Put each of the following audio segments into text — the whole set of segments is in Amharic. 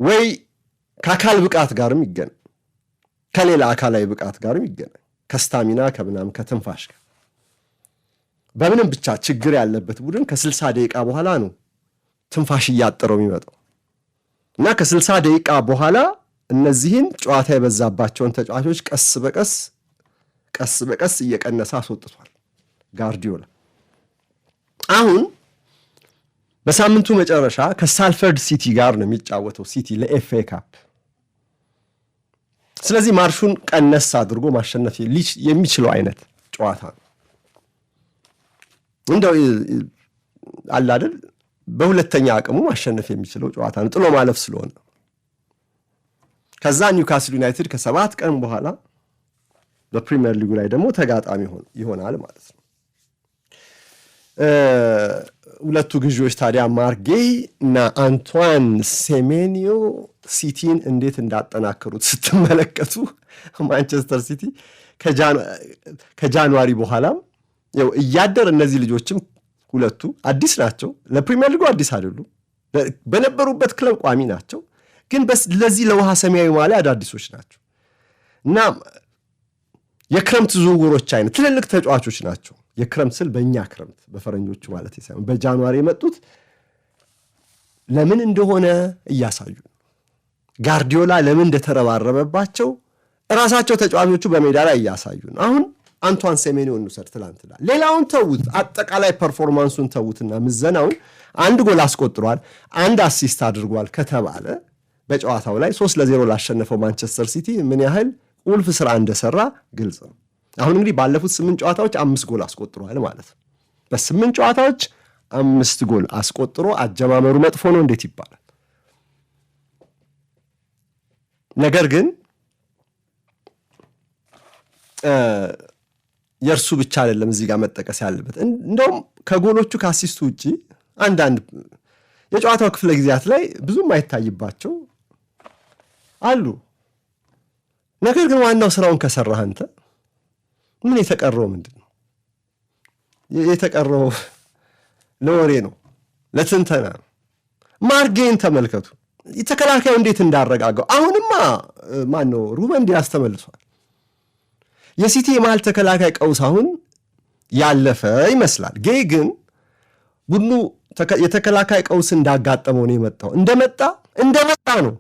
ወይ ከአካል ብቃት ጋርም ይገናኝ ከሌላ አካላዊ ብቃት ጋርም ይገናኝ ከስታሚና ከምናም ከትንፋሽ ጋር በምንም ብቻ ችግር ያለበት ቡድን ከ60 ደቂቃ በኋላ ነው ትንፋሽ እያጠረው የሚመጣው እና ከ60 ደቂቃ በኋላ እነዚህን ጨዋታ የበዛባቸውን ተጫዋቾች ቀስ በቀስ እየቀነሰ አስወጥቷል ጋርዲዮላ። አሁን በሳምንቱ መጨረሻ ከሳልፈርድ ሲቲ ጋር ነው የሚጫወተው ሲቲ ለኤፍኤ ካፕ። ስለዚህ ማርሹን ቀነስ አድርጎ ማሸነፍ የሚችለው አይነት ጨዋታ ነው። እንደው አለ አይደል በሁለተኛ አቅሙ ማሸነፍ የሚችለው ጨዋታ ነው ጥሎ ማለፍ ስለሆነ። ከዛ ኒውካስል ዩናይትድ ከ7 ቀን በኋላ በፕሪሚየር ሊጉ ላይ ደግሞ ተጋጣሚ ይሆናል ማለት ነው። ሁለቱ ግዢዎች ታዲያ ማርጌይ እና አንቷን ሴሜኒዮ ሲቲን እንዴት እንዳጠናከሩት ስትመለከቱ ማንቸስተር ሲቲ ከጃንዋሪ በኋላም ያው እያደር እነዚህ ልጆችም ሁለቱ አዲስ ናቸው፣ ለፕሪሚየር ሊጉ አዲስ አይደሉም፣ በነበሩበት ክለብ ቋሚ ናቸው፣ ግን ለዚህ ለውሃ ሰማያዊ ማሊያ አዳዲሶች ናቸው እና የክረምት ዝውውሮች አይነት ትልልቅ ተጫዋቾች ናቸው። የክረምት ስል በእኛ ክረምት በፈረንጆቹ ማለት ሳይሆን በጃንዋሪ የመጡት ለምን እንደሆነ እያሳዩ ጋርዲዮላ ለምን እንደተረባረበባቸው ራሳቸው ተጫዋቾቹ በሜዳ ላይ እያሳዩ ነው። አሁን አንቷን ሴሜኒዮን እንውሰድ። ትላንትና ሌላውን ተውት፣ አጠቃላይ ፐርፎርማንሱን ተውትና ምዘናውን 1 ጎል አስቆጥሯል፣ 1 አሲስት አድርጓል ከተባለ በጨዋታው ላይ 3-0 ላሸነፈው ማንቸስተር ሲቲ ምን ያህል ቁልፍ ስራ እንደሰራ ግልጽ ነው። አሁን እንግዲህ ባለፉት 8 ጨዋታዎች 5 ጎል አስቆጥሯል ማለት ነው። በ8 ጨዋታዎች 5 ጎል አስቆጥሮ አጀማመሩ መጥፎ ነው እንዴት ይባላል? ነገር ግን የእርሱ ብቻ አይደለም እዚህ ጋር መጠቀስ ያለበት። እንደውም ከጎሎቹ ከአሲስቱ ውጪ አንዳንድ የጨዋታው ክፍለ ጊዜያት ላይ ብዙም አይታይባቸው አሉ። ነገር ግን ዋናው ስራውን ከሰራህ አንተ ምን የተቀረው ምንድን ነው? የተቀረው ለወሬ ነው፣ ለትንተና ነው። ማርጌን ተመልከቱ፣ ተከላካዩ እንዴት እንዳረጋጋው። አሁንማ ማነው ሩበን ዲያስ ተመልሷል። የሲቲ የመሃል ተከላካይ ቀውስ አሁን ያለፈ ይመስላል። ጌይ ግን ቡድኑ የተከላካይ ቀውስ እንዳጋጠመው ነው የመጣው። እንደመጣ ነው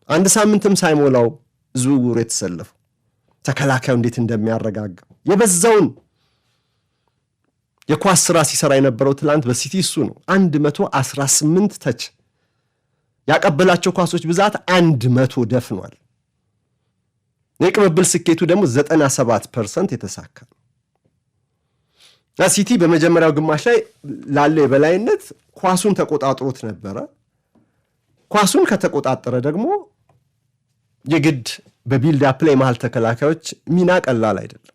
1 ሳምንትም ሳይሞላው ዝውውሩ የተሰለፈው። ተከላካዩ እንዴት እንደሚያረጋጋው የበዛውን የኳስ ስራ ሲሰራ የነበረው ትላንት በሲቲ እሱ ነው። 118 ተች ያቀበላቸው ኳሶች ብዛት 100 ደፍኗል። የቅብብል ስኬቱ ደግሞ 97% የተሳካ ነው። ሲቲ በመጀመሪያው ግማሽ ላይ ላለው የበላይነት ኳሱን ተቆጣጥሮት ነበረ። ኳሱን ከተቆጣጠረ ደግሞ የግድ በቢልድ አፕ ላይ መሃል ተከላካዮች ሚና ቀላል አይደለም።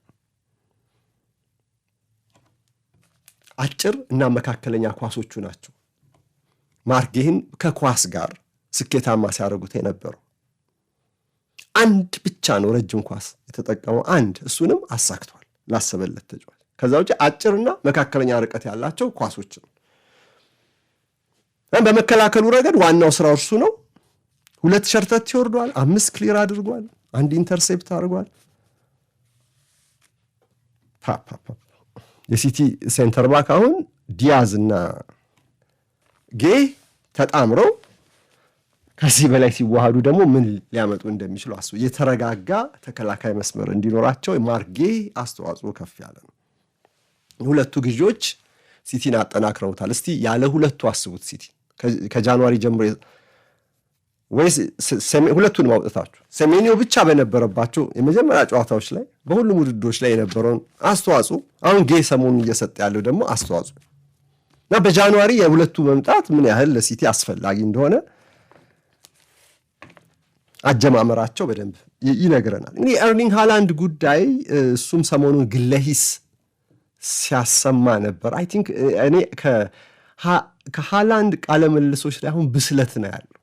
አጭር እና መካከለኛ ኳሶቹ ናቸው ማርጌህን ከኳስ ጋር ስኬታማ ሲያደርጉት የነበረው። 1 ብቻ ነው ረጅም ኳስ የተጠቀመው፣ 1 እሱንም አሳክቷል ላሰበለት ተጫዋች። ከዛ ውጪ አጭርና መካከለኛ ርቀት ያላቸው ኳሶች ነው። በመከላከሉ ረገድ ዋናው ስራው እሱ ነው። 2 ሸርተት ይወርዷል፣ 5 ክሊር አድርጓል፣ 1 ኢንተርሴፕት አድርጓል። የሲቲ ሴንተር ባክ አሁን ዲያዝ እና ጌይ ተጣምረው ከዚህ በላይ ሲዋሃዱ ደግሞ ምን ሊያመጡ እንደሚችሉ አስቡ። የተረጋጋ ተከላካይ መስመር እንዲኖራቸው ማርጌይ አስተዋጽኦ ከፍ ያለ ነው። ሁለቱ ግዢዎች ሲቲን አጠናክረውታል። እስቲ ያለ ሁለቱ አስቡት። ሲቲ ከጃንዋሪ ጀምሮ ወይስ ሁለቱን ማውጣታችሁ ሴሜኒዮ ብቻ በነበረባቸው የመጀመሪያ ጨዋታዎች ላይ በሁሉም ውድድሮች ላይ የነበረውን አስተዋጽኦ አሁን ጌይ ሰሞኑን እየሰጠ ያለው ደግሞ አስተዋጽኦ እና በጃንዋሪ የሁለቱ መምጣት ምን ያህል ለሲቲ አስፈላጊ እንደሆነ አጀማመራቸው በደንብ ይነግረናል። እንግዲህ ኤርሊንግ ሃላንድ ጉዳይ እሱም ሰሞኑን ግለሂስ ሲያሰማ ነበር። አይ ቲንክ እኔ ከሃላንድ ቃለ መልሶች ላይ አሁን ብስለት ነው ያለው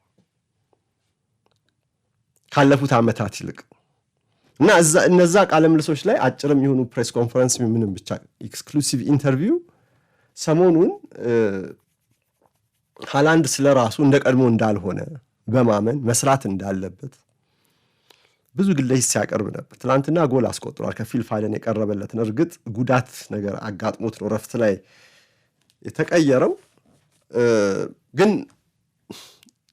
ካለፉት ዓመታት ይልቅ እና እነዛ ቃለ መልሶች ላይ አጭርም የሆኑ ፕሬስ ኮንፈረንስ ምንም ብቻ ኤክስክሉሲቭ ኢንተርቪው ሰሞኑን ሃላንድ ስለራሱ እንደ ቀድሞ እንዳልሆነ በማመን መስራት እንዳለበት ብዙ ግለይ ሲያቀርብ ነበር። ትናንትና ጎል አስቆጥሯል ከፊል ፋደን የቀረበለትን። እርግጥ ጉዳት ነገር አጋጥሞት ነው ረፍት ላይ የተቀየረው። ግን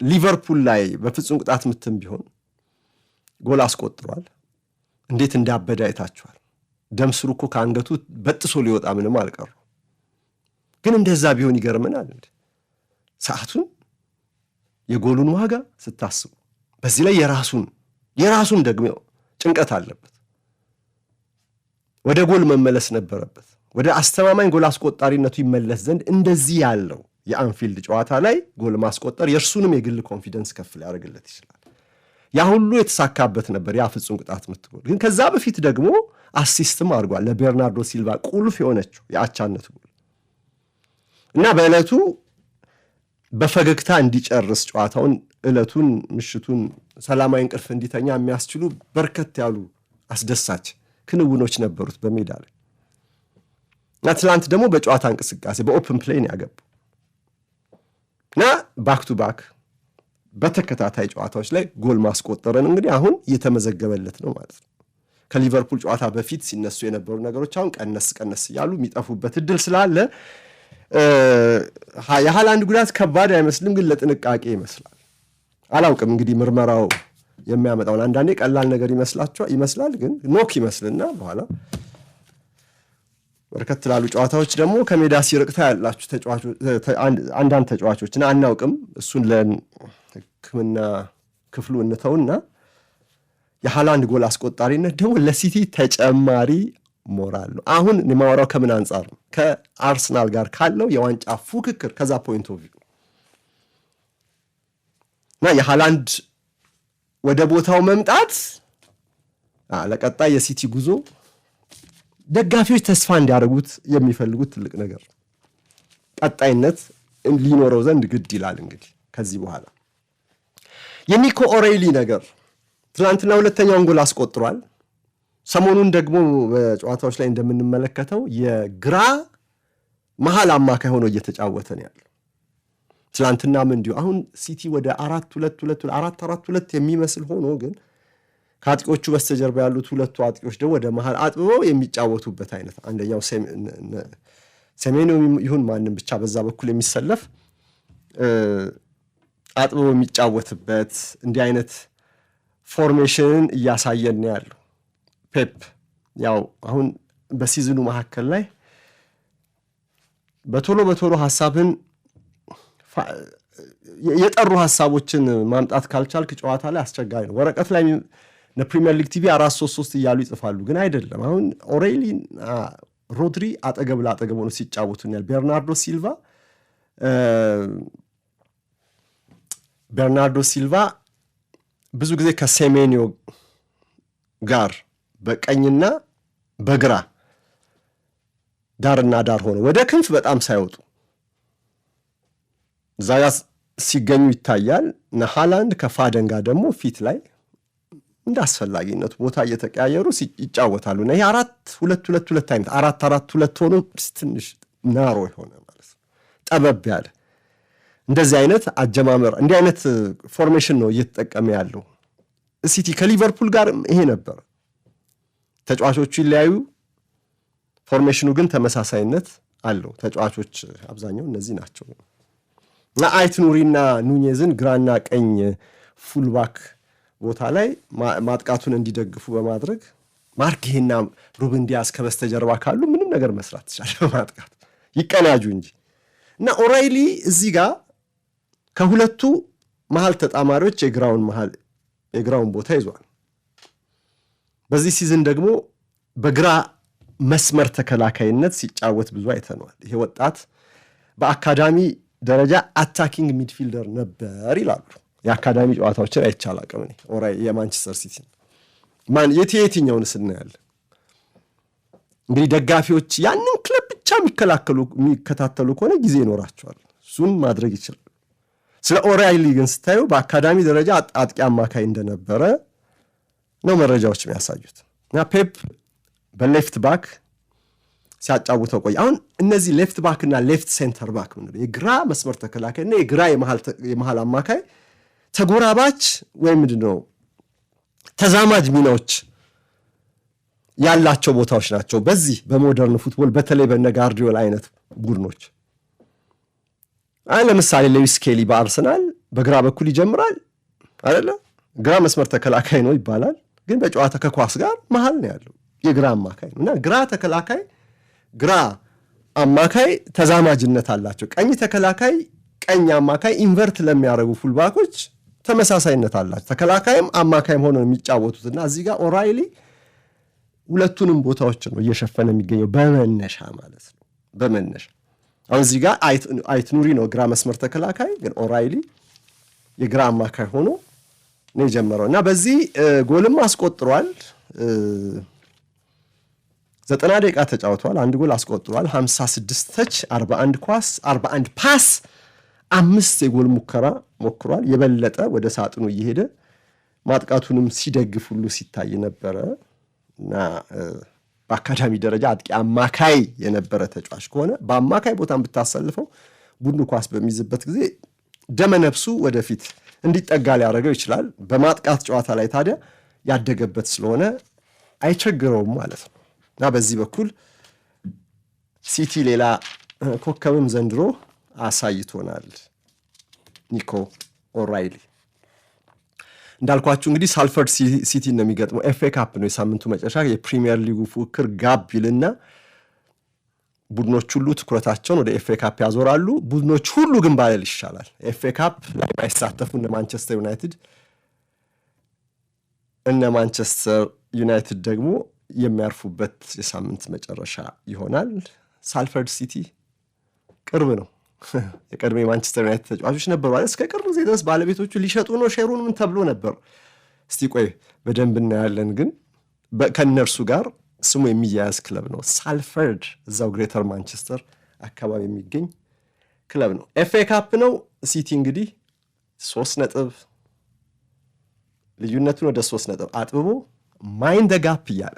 ሊቨርፑል ላይ በፍጹም ቅጣት ምትም ቢሆን ጎል አስቆጥሯል። እንዴት እንዳበደ አይታችኋል። ደም ስሩ እኮ ከአንገቱ በጥሶ ሊወጣ ምንም አልቀሩ። ግን እንደዛ ቢሆን ይገርመናል እንዴ? ሰዓቱን የጎሉን ዋጋ ስታስቡ በዚህ ላይ የራሱን ደግሞ ጭንቀት አለበት። ወደ ጎል መመለስ ነበረበት። ወደ አስተማማኝ ጎል አስቆጣሪነቱ ይመለስ ዘንድ እንደዚህ ያለው የአንፊልድ ጨዋታ ላይ ጎል ማስቆጠር የእርሱንም የግል ኮንፊደንስ ከፍ ሊያደርግለት ይችላል። ያ ሁሉ የተሳካበት ነበር ያ ፍጹም ቅጣት ምት ጎል። ግን ከዛ በፊት ደግሞ አሲስትም አድርጓል ለቤርናርዶ ሲልቫ ቁልፍ የሆነችው የአቻነት ጎል እና በዕለቱ በፈገግታ እንዲጨርስ ጨዋታውን ዕለቱን ምሽቱን ሰላማዊ እንቅልፍ እንዲተኛ የሚያስችሉ በርከት ያሉ አስደሳች ክንውኖች ነበሩት በሜዳ ላይ እና ትላንት ደግሞ በጨዋታ እንቅስቃሴ በኦፕን ፕሌን ያገቡ እና ባክ ቱ ባክ በተከታታይ ጨዋታዎች ላይ ጎል ማስቆጠረን እንግዲህ አሁን እየተመዘገበለት ነው ማለት ነው። ከሊቨርፑል ጨዋታ በፊት ሲነሱ የነበሩ ነገሮች አሁን ቀነስ እያሉ የሚጠፉበት እድል ስላለ የሃላንድ ጉዳት ከባድ አይመስልም፣ ግን ለጥንቃቄ ይመስላል። አላውቅም እንግዲህ ምርመራው የሚያመጣውን አንዳንዴ ቀላል ነገር ይመስላል፣ ግን ኖክ ይመስልና በኋላ በርከት ላሉ ጨዋታዎች ደግሞ ከሜዳ ሲርቅታ ያላችሁ አንዳንድ ተጫዋቾችና አናውቅም። እሱን ለሕክምና ክፍሉ እንተውና የሃላንድ ጎል አስቆጣሪነት ደግሞ ለሲቲ ተጨማሪ ሞራል ነው። አሁን የማወራው ከምን አንጻር ነው? ከአርሰናል ጋር ካለው የዋንጫ ፉክክር ከዛ ፖይንት ኦፍ ቪው እና የሃላንድ ወደ ቦታው መምጣት ለቀጣይ የሲቲ ጉዞ ደጋፊዎች ተስፋ እንዲያደርጉት የሚፈልጉት ትልቅ ነገር ነው። ቀጣይነት ሊኖረው ዘንድ ግድ ይላል። እንግዲህ ከዚህ በኋላ የኒኮ ኦሬይሊ ነገር ትናንትና ሁለተኛውን ጎል አስቆጥሯል። ሰሞኑን ደግሞ በጨዋታዎች ላይ እንደምንመለከተው የግራ መሃል አማካይ ሆኖ እየተጫወተ ነው ያለው። ትናንትናም እንዲሁ አሁን ሲቲ ወደ 4-2 የሚመስል ሆኖ ግን ከአጥቂዎቹ በስተጀርባ ያሉት ሁለቱ አጥቂዎች ደግሞ ወደ መሃል አጥብበው የሚጫወቱበት አይነት አንደኛው ሴሜንዮ ይሁን ማንም ብቻ በዛ በኩል የሚሰለፍ አጥብበው የሚጫወትበት እንዲህ አይነት ፎርሜሽንን እያሳየን ነው ያለው ፔፕ። ያው አሁን በሲዝኑ መካከል ላይ በቶሎ ሐሳብን የጠሩ ሐሳቦችን ማምጣት ካልቻልክ ጨዋታ ላይ አስቸጋሪ ነው። ወረቀት ላይ ለፕሪሚየር ሊግ ቲቪ 4-3-3 እያሉ ይጽፋሉ፣ ግን አይደለም። አሁን ኦሬይሊ ሮድሪ አጠገብ ለአጠገብ ሆኖ ሲጫወቱኛል። ቤርናርዶ ሲልቫ ብዙ ጊዜ ከሴሜንዮ ጋር በቀኝና በግራ ዳርና ዳር ሆኖ ወደ ክንፍ በጣም ሳይወጡ እዛ ሲገኙ ይታያል። ሃላንድ ከፋደን ጋር ደግሞ ፊት ላይ እንደ አስፈላጊነቱ ቦታ እየተቀያየሩ ይጫወታሉ እና ይሄ 4-2-2 አይነት 4-4-2 ሆኖ ትንሽ ናሮ የሆነ ማለት ነው፣ ጠበብ ያለ እንደዚህ አይነት አጀማመር እንዲህ አይነት ፎርሜሽን ነው እየተጠቀመ ያለው ሲቲ። ከሊቨርፑል ጋር ይሄ ነበር። ተጫዋቾቹ ይለያዩ፣ ፎርሜሽኑ ግን ተመሳሳይነት አለው። ተጫዋቾች አብዛኛው እነዚህ ናቸው እና አይት ኑሪና ኑኔዝን ግራና ቀኝ ፉልባክ ቦታ ላይ ማጥቃቱን እንዲደግፉ በማድረግ ማርኬና ሩበን ዲያስ ከበስተጀርባ ካሉ ምንም ነገር መስራት ይችላል በማጥቃት ይቀናጁ እንጂ እና ኦራይሊ እዚህ ጋር ከሁለቱ መሃል ተጣማሪዎች የግራውን ቦታ ይዟል። በዚህ ሲዝን ደግሞ በግራ መስመር ተከላካይነት ሲጫወት ብዙ አይተነዋል። ይሄ ወጣት በአካዳሚ ደረጃ አታኪንግ ሚድፊልደር ነበር ይላሉ። የአካዳሚ ጨዋታዎችን አይቻል አቅም እኔ ኦራይሊ የማንቸስተር ሲቲ የትኛውን ስናያለን እንግዲህ ደጋፊዎች ያንን ክለብ ብቻ የሚከታተሉ ከሆነ ጊዜ ይኖራቸዋል፣ እሱን ማድረግ ይችላል። ስለ ኦራይሊ ግን ስታዩ በአካዳሚ ደረጃ አጥቂ አማካይ እንደነበረ ነው መረጃዎች የሚያሳዩት እና ፔፕ በሌፍት ባክ ሲያጫውተው ቆይ። አሁን እነዚህ ሌፍት ባክ እና ሌፍት ሴንተር ባክ የግራ መስመር ተከላካይ እና የግራ የመሃል አማካይ ተጎራባች ወይም ምንድነው ተዛማጅ ሚናዎች ያላቸው ቦታዎች ናቸው በዚህ በሞደርን ፉትቦል በተለይ በነ ጋርዲዮላ አይነት ቡድኖች። ለምሳሌ ሌዊስ ስኬሊ በአርሰናል በግራ በኩል ይጀምራል አይደለ? ግራ መስመር ተከላካይ ነው ይባላል፣ ግን በጨዋታ ከኳስ ጋር መሃል ነው ያለው የግራ አማካይ ነው እና ግራ ተከላካይ ግራ አማካይ ተዛማጅነት አላቸው። ቀኝ ተከላካይ ቀኝ አማካይ ኢንቨርት ለሚያደርጉ ፉልባኮች ተመሳሳይነት አላቸው። ተከላካይም አማካይም ሆነው የሚጫወቱትና እዚህ ጋር ኦራይሊ ሁለቱንም ቦታዎች ነው እየሸፈነ የሚገኘው በመነሻ ማለት ነው። በመነሻ አሁን እዚህ ጋር አይት ኑሪ ነው ግራ መስመር ተከላካይ፣ ግን ኦራይሊ የግራ አማካይ ሆኖ ነው የጀመረው እና በዚህ ጎልም አስቆጥሯል። 90 ደቂቃ ተጫውቷል። አንድ ጎል አስቆጥሯል። 56 ተች፣ 41 ኳስ፣ 41 ፓስ፣ 5 የጎል ሙከራ ሞክሯል። የበለጠ ወደ ሳጥኑ እየሄደ ማጥቃቱንም ሲደግፍ ሁሉ ሲታይ ነበረ እና በአካዳሚ ደረጃ አጥቂ አማካይ የነበረ ተጫዋች ከሆነ በአማካይ ቦታን ብታሰልፈው ቡድኑ ኳስ በሚይዝበት ጊዜ ደመነፍሱ ወደፊት እንዲጠጋ ሊያደርገው ይችላል። በማጥቃት ጨዋታ ላይ ታዲያ ያደገበት ስለሆነ አይቸግረውም ማለት ነው እና በዚህ በኩል ሲቲ ሌላ ኮከብም ዘንድሮ አሳይቶናል። ኒኮ ኦራይሊ እንዳልኳችሁ እንግዲህ ሳልፈርድ ሲቲ ነው የሚገጥመው። ኤፍኤ ካፕ ነው የሳምንቱ መጨረሻ። የፕሪሚየር ሊጉ ፉክክር ጋብ ይልና ቡድኖች ሁሉ ትኩረታቸውን ወደ ኤፍኤ ካፕ ያዞራሉ። ቡድኖች ሁሉ ግን ባለል ይሻላል ኤፍኤ ካፕ ላይ ባይሳተፉ እነ ማንቸስተር ዩናይትድ ደግሞ የሚያርፉበት የሳምንት መጨረሻ ይሆናል። ሳልፈርድ ሲቲ ቅርብ ነው። የቀድሞ የማንቸስተር ዩናይትድ ተጫዋቾች ነበሩ አይደል? እስከ ቅርብ ጊዜ ድረስ ባለቤቶቹ ሊሸጡ ነው ሼሩን ምን ተብሎ ነበር። እስቲ ቆይ በደንብ እናያለን። ግን ከነርሱ ጋር ስሙ የሚያያዝ ክለብ ነው ሳልፈርድ፣ እዛው ግሬተር ማንቸስተር አካባቢ የሚገኝ ክለብ ነው። ኤፍኤ ካፕ ነው። ሲቲ እንግዲህ 3 ነጥብ ልዩነቱን ወደ 3 ነጥብ አጥብቦ ማይንድ ዘ ጋፕ እያለ